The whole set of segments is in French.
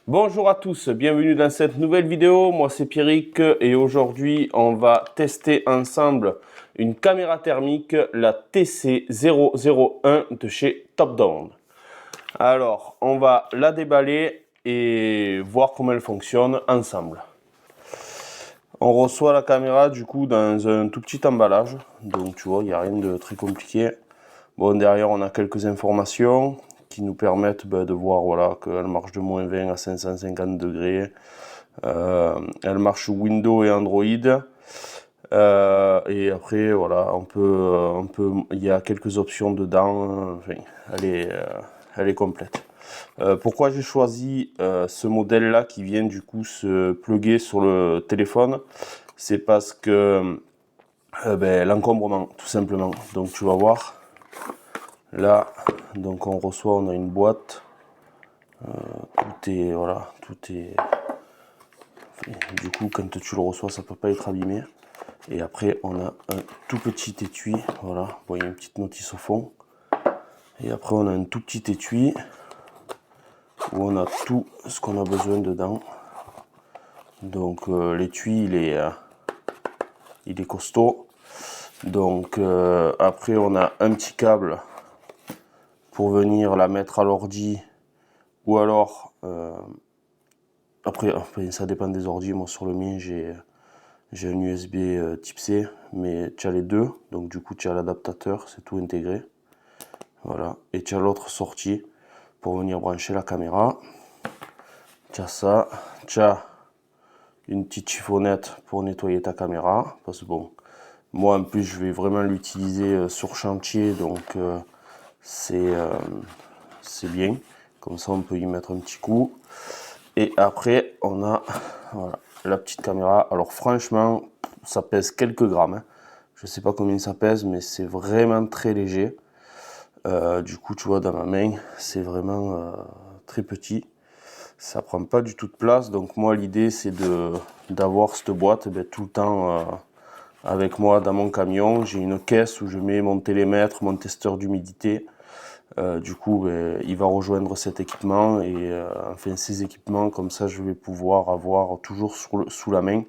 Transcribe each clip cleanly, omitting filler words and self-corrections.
Bonjour à tous, bienvenue dans cette nouvelle vidéo. Moi c'est Pierrick et aujourd'hui on va tester ensemble une caméra thermique, la TC001 de chez Topdown. Alors on va la déballer et voir comment elle fonctionne ensemble. On reçoit la caméra du coup dans un tout petit emballage, donc tu vois il n'y a rien de très compliqué. Bon, derrière on a quelques informations qui nous permettent de voir voilà, qu'elle marche de moins 20 à 550 degrés. Elle marche Windows et Android. Et après voilà, il y a quelques options dedans. Enfin, elle est complète. Pourquoi j'ai choisi ce modèle là qui vient du coup se plugger sur le téléphone, c'est parce que l'encombrement tout simplement. Donc tu vas voir là, donc on a une boîte, tout est voilà, du coup quand tu le reçois ça peut pas être abîmé. Et après on a un tout petit étui, voilà, bon, il y a une petite notice au fond. Et après on a un tout petit étui où on a tout ce qu'on a besoin dedans. Donc l'étui il est costaud. Donc après on a un petit câble pour venir la mettre à l'ordi, ou alors après ça dépend des ordi. Moi sur le mien j'ai un USB type C, mais tu as les deux, donc du coup tu as l'adaptateur, c'est tout intégré. Voilà, et tu as l'autre sortie pour venir brancher la caméra. Tu as ça, tu as une petite chiffonnette pour nettoyer ta caméra, parce que bon, moi en plus je vais vraiment l'utiliser sur chantier, donc c'est bien, comme ça on peut y mettre un petit coup. Et après on a voilà, la petite caméra. Alors franchement ça pèse quelques grammes, hein. Je sais pas combien ça pèse, mais c'est vraiment très léger. Du coup tu vois dans ma main c'est vraiment très petit, ça prend pas du tout de place. Donc moi l'idée c'est d'avoir cette boîte tout le temps avec moi dans mon camion. J'ai une caisse où je mets mon télémètre, mon testeur d'humidité. Du coup il va rejoindre cet équipement, et enfin ces équipements, comme ça je vais pouvoir avoir toujours sous la main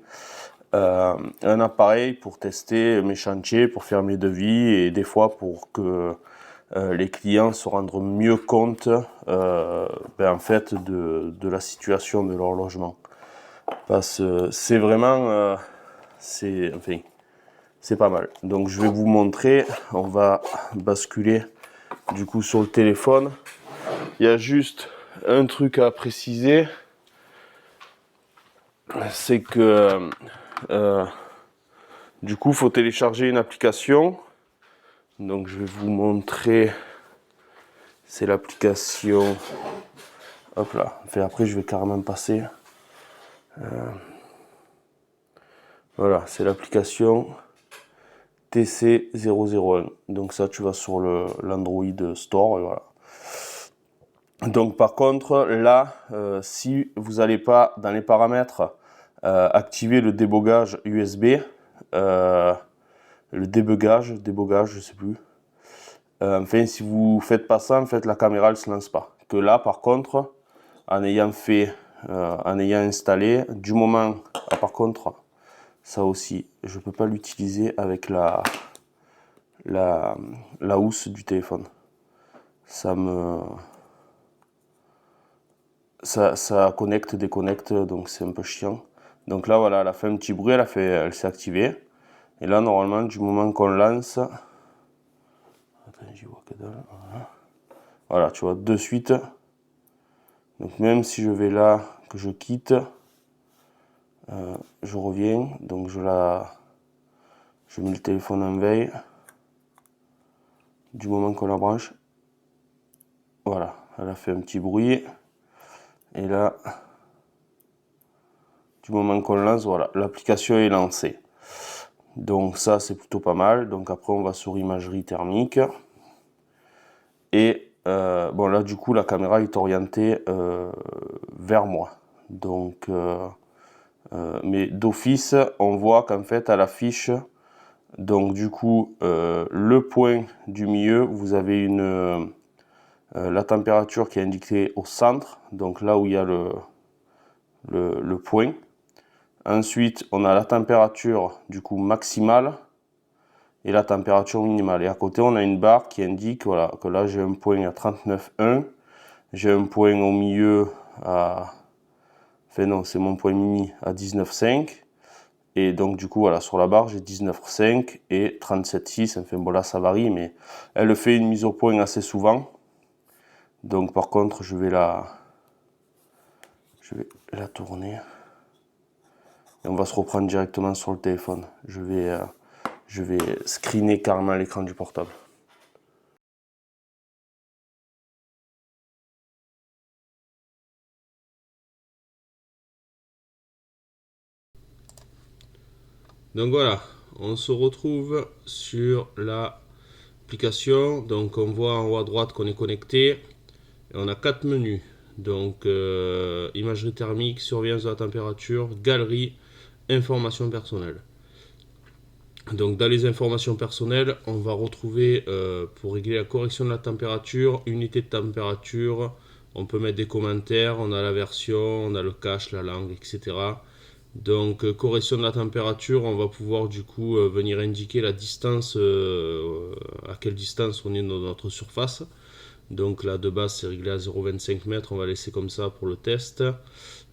un appareil pour tester mes chantiers, pour faire mes devis, et des fois pour que les clients se rendent mieux compte en fait de la situation de leur logement. Parce que c'est vraiment c'est pas mal. Donc je vais vous montrer, on va basculer du coup sur le téléphone. Il y a juste un truc à préciser, c'est que du coup il faut télécharger une application. Donc je vais vous montrer, c'est l'application, hop là, enfin, après je vais carrément passer. Voilà, c'est l'application TC001. Donc ça, tu vas sur l'Android Store, et voilà. Donc par contre, là, si vous n'allez pas dans les paramètres activer le débogage USB, le débogage, je sais plus. Enfin, si vous faites pas ça, en fait, la caméra elle se lance pas. Que là, par contre, en ayant installé, du moment, par contre, ça aussi, je peux pas l'utiliser avec la housse du téléphone. Ça connecte, déconnecte, donc c'est un peu chiant. Donc là voilà, elle a fait un petit bruit, elle s'est activée. Et là normalement, du moment qu'on lance, attends, j'y vois que dalle. Voilà, tu vois de suite. Donc même si je vais là, que je quitte, je reviens, donc je mets le téléphone en veille. Du moment qu'on la branche, voilà, elle a fait un petit bruit. Et là, du moment qu'on lance, voilà, l'application est lancée. Donc ça c'est plutôt pas mal. Donc après on va sur imagerie thermique. Et bon là du coup la caméra est orientée vers moi. Donc mais d'office on voit qu'en fait elle affiche, donc du coup le point du milieu, vous avez la température qui est indiquée au centre, donc là où il y a le point. Ensuite, on a la température du coup maximale et la température minimale. Et à côté, on a une barre qui indique voilà, que là, j'ai un point à 39,1. J'ai un point au milieu à... Enfin non, c'est mon point mini à 19,5. Et donc du coup, voilà, sur la barre, j'ai 19,5 et 37,6. Enfin bon, là, ça varie, mais elle fait une mise au point assez souvent. Donc par contre, je vais la tourner. Et on va se reprendre directement sur le téléphone. Je vais screener carrément l'écran du portable. Donc voilà, on se retrouve sur l'application. Donc on voit en haut à droite qu'on est connecté. Et on a 4 menus. Donc imagerie thermique, surveillance de la température, galerie, informations personnelles. Donc dans les informations personnelles, on va retrouver pour régler la correction de la température, unité de température, on peut mettre des commentaires, on a la version, on a le cache, la langue, etc. Donc correction de la température, on va pouvoir du coup venir indiquer la distance, à quelle distance on est dans notre surface. Donc là de base c'est réglé à 0,25 mètres, on va laisser comme ça pour le test.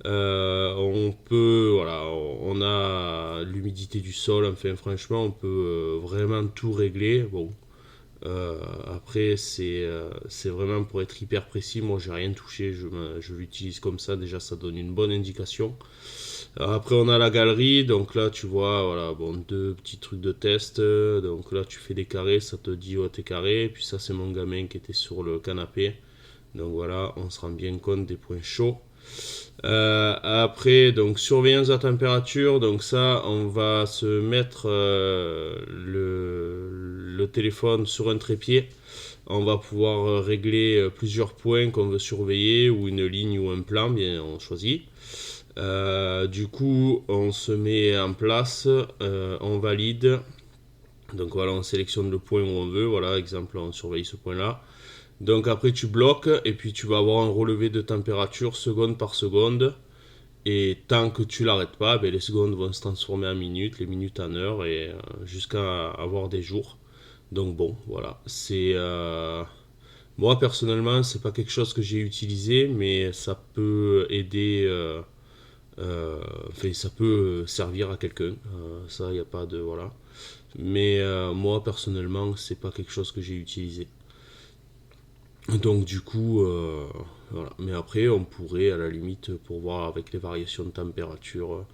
On peut, voilà, on a l'humidité du sol, enfin franchement on peut vraiment tout régler. Bon, après c'est vraiment pour être hyper précis, moi j'ai rien touché, je l'utilise comme ça, déjà ça donne une bonne indication. Après on a la galerie, donc là tu vois, voilà, bon, deux petits trucs de test. Donc là tu fais des carrés, ça te dit oh t'es carré. Puis ça c'est mon gamin qui était sur le canapé. Donc voilà, on se rend bien compte des points chauds. Après, donc surveillance de la température, donc ça, on va se mettre le téléphone sur un trépied. On va pouvoir régler plusieurs points qu'on veut surveiller, ou une ligne ou un plan, bien on choisit. Du coup, on se met en place, on valide. Donc voilà, on sélectionne le point où on veut. Voilà, exemple, on surveille ce point-là. Donc après, tu bloques et puis tu vas avoir un relevé de température seconde par seconde. Et tant que tu l'arrêtes pas, ben les secondes vont se transformer en minutes, les minutes en heures, et jusqu'à avoir des jours. Donc bon, voilà. Moi personnellement, c'est pas quelque chose que j'ai utilisé, mais ça peut aider. Enfin, ça peut servir à quelqu'un. Ça, il n'y a pas de voilà. Mais moi personnellement, c'est pas quelque chose que j'ai utilisé. Donc du coup, voilà. Mais après, on pourrait à la limite pour voir avec les variations de température.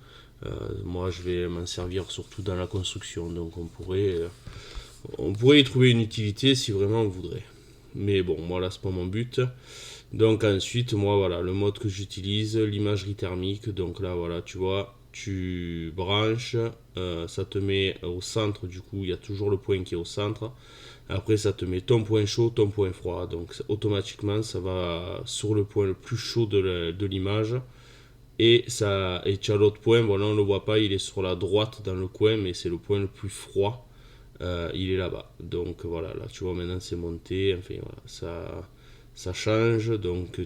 Moi, je vais m'en servir surtout dans la construction, donc on pourrait y trouver une utilité si vraiment on voudrait. Mais bon, moi là, c'est pas mon but. Donc ensuite, moi voilà, le mode que j'utilise, l'imagerie thermique. Donc là, voilà, tu vois, tu branches, ça te met au centre. Du coup, il y a toujours le point qui est au centre. Après, ça te met ton point chaud, ton point froid. Donc, automatiquement, ça va sur le point le plus chaud de l'image. Et tu as l'autre point, voilà, on ne le voit pas, il est sur la droite dans le coin, mais c'est le point le plus froid. Il est là-bas. Donc, voilà, là, tu vois, maintenant, c'est monté. Enfin, voilà, ça change. Donc,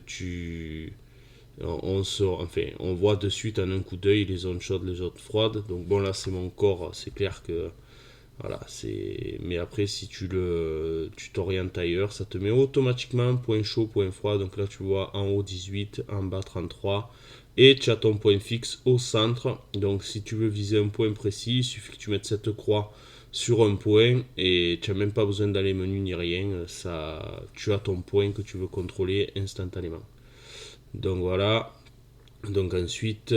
on voit de suite en un coup d'œil les zones chaudes, les zones froides. Donc, bon, là, c'est mon corps. C'est clair que voilà, mais après, si tu t'orientes ailleurs, ça te met automatiquement point chaud, point froid. Donc là, tu vois en haut 18, en bas 33. Et tu as ton point fixe au centre. Donc si tu veux viser un point précis, il suffit que tu mettes cette croix sur un point et tu n'as même pas besoin d'aller menu ni rien. Tu as ton point que tu veux contrôler instantanément. Donc voilà. Donc ensuite,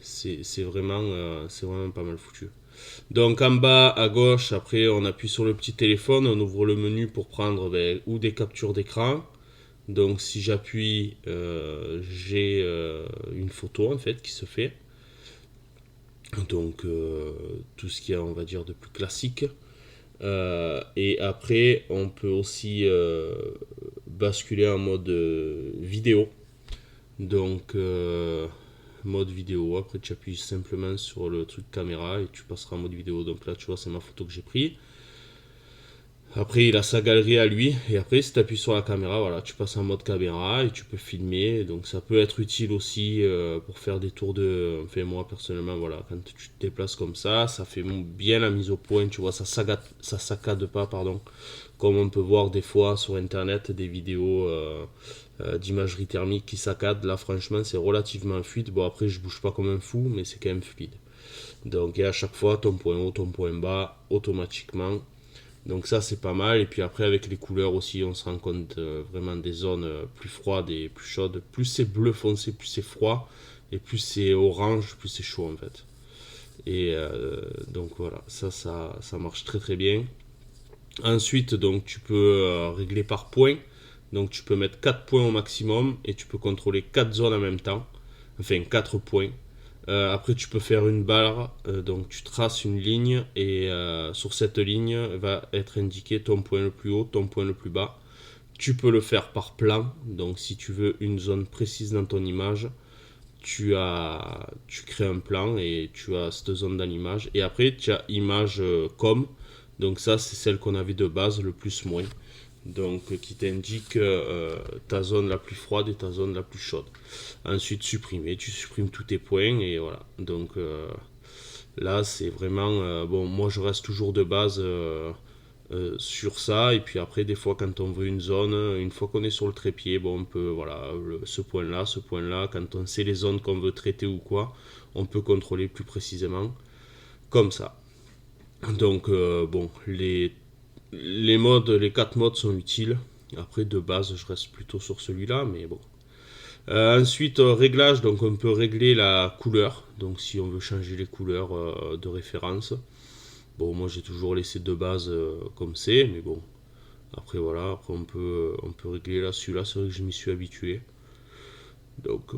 c'est vraiment pas mal foutu. Donc en bas à gauche, après on appuie sur le petit téléphone, on ouvre le menu pour prendre ou des captures d'écran. Donc si j'appuie, j'ai une photo en fait qui se fait. Donc tout ce qu'il y a, on va dire, de plus classique. Et après on peut aussi basculer en mode vidéo. Donc mode vidéo, après tu appuies simplement sur le truc caméra et tu passeras en mode vidéo. Donc là tu vois, c'est ma photo que j'ai prise. Après, il a sa galerie à lui. Et après, si tu appuies sur la caméra, voilà, tu passes en mode caméra et tu peux filmer. Donc, ça peut être utile aussi pour faire des tours de. Enfin, moi, personnellement, voilà, quand tu te déplaces comme ça fait bien la mise au point. Tu vois, ça saccade pas, pardon. Comme on peut voir des fois sur internet, des vidéos d'imagerie thermique qui saccadent. Là, franchement, c'est relativement fluide. Bon, après, je bouge pas comme un fou, mais c'est quand même fluide. Donc, et à chaque fois, ton point haut, ton point bas, automatiquement. Donc ça c'est pas mal. Et puis après avec les couleurs aussi on se rend compte vraiment des zones plus froides et plus chaudes. Plus c'est bleu foncé, plus c'est froid. Et plus c'est orange, plus c'est chaud en fait. Et donc voilà, ça marche très très bien. Ensuite donc tu peux régler par points. Donc tu peux mettre 4 points au maximum et tu peux contrôler 4 zones en même temps. Enfin 4 points. Après, tu peux faire une barre, donc tu traces une ligne et sur cette ligne va être indiqué ton point le plus haut, ton point le plus bas. Tu peux le faire par plan, donc si tu veux une zone précise dans ton image, tu crées un plan et tu as cette zone dans l'image. Et après, tu as image comme, donc ça c'est celle qu'on avait de base, le plus moins. Donc qui t'indique ta zone la plus froide et ta zone la plus chaude. Ensuite supprimer, tu supprimes tous tes points et voilà. Donc là c'est vraiment bon. Moi je reste toujours de base sur ça et puis après des fois quand on veut une zone, une fois qu'on est sur le trépied, bon on peut voilà ce point là, quand on sait les zones qu'on veut traiter ou quoi, on peut contrôler plus précisément comme ça. Donc bon les 4 modes sont utiles. Après, de base, je reste plutôt sur celui-là, mais bon. Ensuite, réglage, donc on peut régler la couleur. Donc, si on veut changer les couleurs de référence. Bon, moi j'ai toujours laissé de base comme c'est, mais bon. Après, voilà, après on peut régler là, celui-là, c'est vrai que je m'y suis habitué. Donc,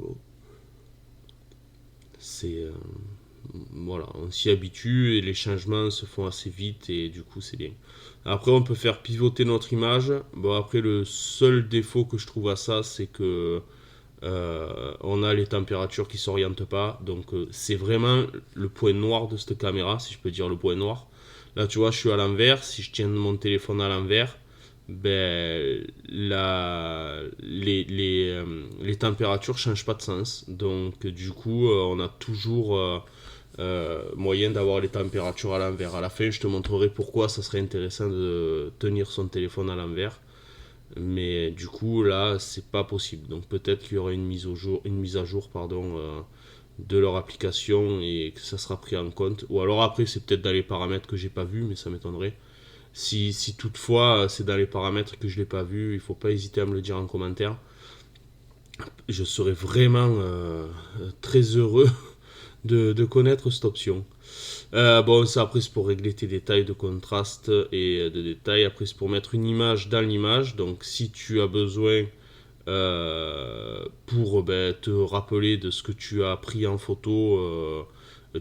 c'est. Voilà, on s'y habitue et les changements se font assez vite et du coup c'est bien. Après on peut faire pivoter notre image. Bon après le seul défaut que je trouve à ça c'est que on a les températures qui s'orientent pas. Donc c'est vraiment le point noir de cette caméra si je peux dire le point noir. Là tu vois je suis à l'envers, si je tiens mon téléphone à l'envers, ben, les températures changent pas de sens. Donc du coup on a toujours moyen d'avoir les températures à l'envers. À la fin, je te montrerai pourquoi ça serait intéressant de tenir son téléphone à l'envers. Mais du coup, là, c'est pas possible. Donc peut-être qu'il y aura une mise à jour, pardon, de leur application et que ça sera pris en compte. Ou alors après, c'est peut-être dans les paramètres que j'ai pas vu, mais ça m'étonnerait. Si toutefois c'est dans les paramètres que je l'ai pas vu, il faut pas hésiter à me le dire en commentaire. Je serais vraiment très heureux de connaître cette option. Bon, ça après c'est pour régler tes détails de contraste et de détails. Après c'est pour mettre une image dans l'image. Donc si tu as besoin pour te rappeler de ce que tu as pris en photo,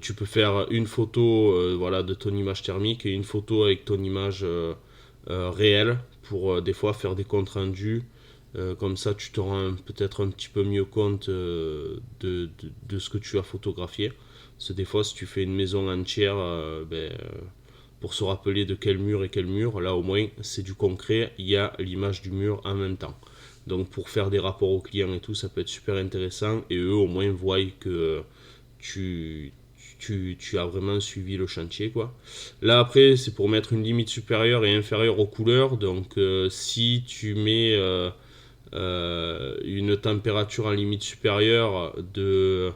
tu peux faire une photo voilà, de ton image thermique et une photo avec ton image réelle pour des fois faire des comptes rendus. Comme ça, tu te rends peut-être un petit peu mieux compte de ce que tu as photographié. Parce que des fois, si tu fais une maison entière, pour se rappeler de quel mur et quel mur, là au moins c'est du concret, il y a l'image du mur en même temps. Donc pour faire des rapports aux clients et tout, ça peut être super intéressant et eux au moins voient que tu, tu as vraiment suivi le chantier quoi. Là après c'est pour mettre une limite supérieure et inférieure aux couleurs. Donc si tu mets une température en limite supérieure de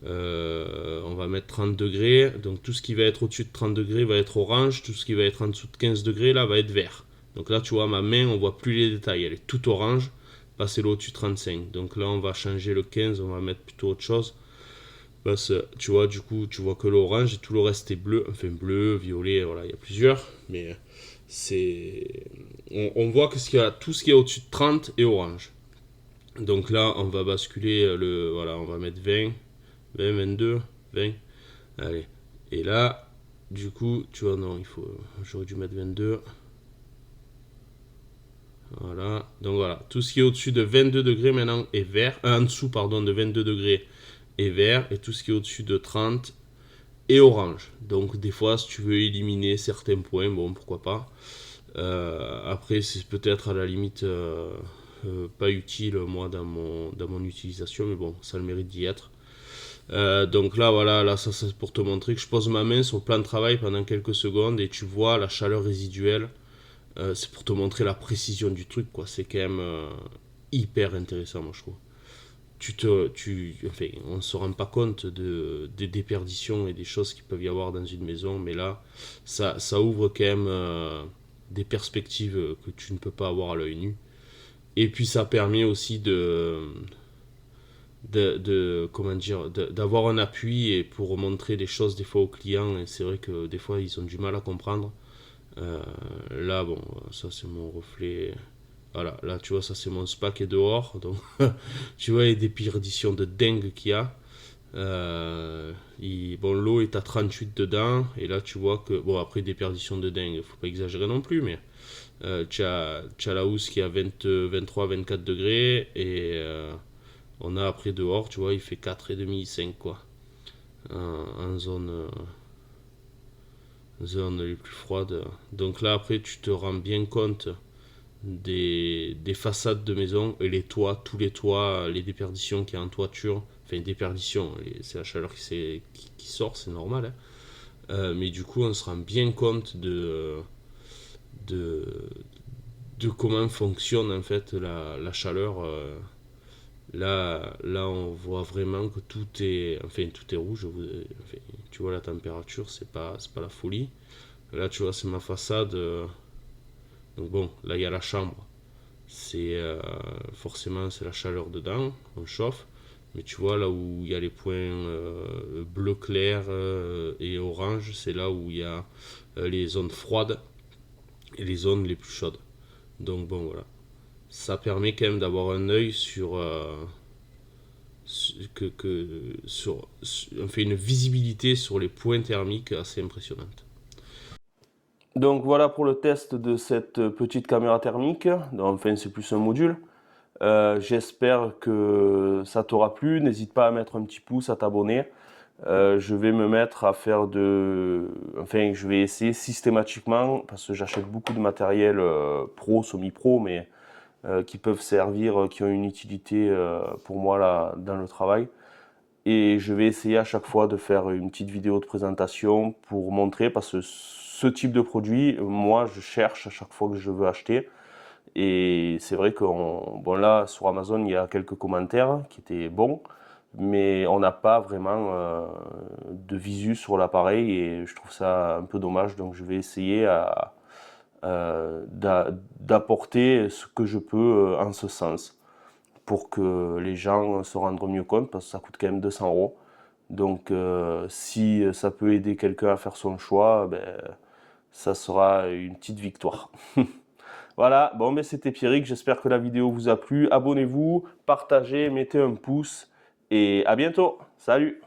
on va mettre 30 degrés, donc tout ce qui va être au-dessus de 30 degrés va être orange, tout ce qui va être en dessous de 15 degrés là va être vert. Donc là tu vois ma main on voit plus les détails, elle est toute orange, passer là au-dessus de 35. Donc là on va changer le 15, on va mettre plutôt autre chose. Parce que tu vois du coup tu vois que l'orange et tout le reste est bleu, enfin bleu, violet, voilà il y a plusieurs, mais c'est on voit que tout ce qui est au-dessus de 30 est orange. Donc là on va basculer voilà on va mettre 20, 22, 20. Allez. Et là, du coup, tu vois, non, j'aurais dû mettre 22. Voilà. Donc voilà. Tout ce qui est au-dessus de 22 degrés maintenant est vert. En dessous, pardon, de 22 degrés est vert. Et tout ce qui est au-dessus de 30 est orange. Donc des fois, si tu veux éliminer certains points, bon, pourquoi pas. Après, c'est peut-être à la limite pas utile, moi, dans mon utilisation, mais bon, ça a le mérite d'y être. Donc là, voilà, là, ça c'est pour te montrer que je pose ma main sur le plan de travail pendant quelques secondes et tu vois la chaleur résiduelle. C'est pour te montrer la précision du truc, quoi. C'est quand même hyper intéressant, moi, je trouve. Enfin, on ne se rend pas compte des déperditions et des choses qu'il peut y avoir dans une maison, mais là, ça ouvre quand même des perspectives que tu ne peux pas avoir à l'œil nu. Et puis ça permet aussi comment dire, d'avoir un appui et pour montrer des choses des fois aux clients. Et c'est vrai que des fois ils ont du mal à comprendre. Euh, Là, bon, ça c'est mon reflet. Voilà, là tu vois, ça c'est mon spa qui est dehors. Donc, tu vois, il y a des perditions de dingue qu'il y a. Bon, l'eau est à 38 dedans. Et là, tu vois que, bon, après des perditions de dingue, faut pas exagérer non plus, mais tu as la housse qui est à 23-24 degrés. Et on a après dehors, tu vois, il fait 4,5, 5 quoi. En zone les plus froides. Donc là, après, tu te rends bien compte des façades de maison et les toits, tous les toits, les déperditions qu'il y a en toiture. Enfin, déperditions, c'est la chaleur qui sort, c'est normal. Hein. Mais du coup, on se rend bien compte de, de comment fonctionne en fait la chaleur. Là, on voit vraiment que tout est rouge. Enfin, tu vois la température, c'est pas la folie. Là, tu vois, c'est ma façade. Donc bon, là, il y a la chambre. Forcément, c'est la chaleur dedans, on chauffe. Mais tu vois, là où il y a les points bleu clair et orange, c'est là où il y a les zones froides et les zones les plus chaudes. Donc bon, voilà. Ça permet quand même d'avoir un œil on fait une visibilité sur les points thermiques assez impressionnante. Donc voilà pour le test de cette petite caméra thermique. Donc, enfin, c'est plus un module. J'espère que ça t'aura plu. N'hésite pas à mettre un petit pouce, à t'abonner. Je vais me mettre à faire Enfin, je vais essayer systématiquement, parce que j'achète beaucoup de matériel pro, semi-pro, mais qui peuvent servir, qui ont une utilité pour moi là, dans le travail. Et je vais essayer à chaque fois de faire une petite vidéo de présentation pour montrer, parce que ce type de produit, moi, je cherche à chaque fois que je veux acheter. Et c'est vrai que bon là, sur Amazon, il y a quelques commentaires qui étaient bons, mais on n'a pas vraiment de visu sur l'appareil et je trouve ça un peu dommage. Donc je vais essayer d'apporter ce que je peux en ce sens pour que les gens se rendent mieux compte, parce que ça coûte quand même 200 euros. Donc si ça peut aider quelqu'un à faire son choix, ben, ça sera une petite victoire. Voilà, bon ben c'était Pierrick, j'espère que la vidéo vous a plu. Abonnez-vous, partagez, mettez un pouce et à bientôt. Salut!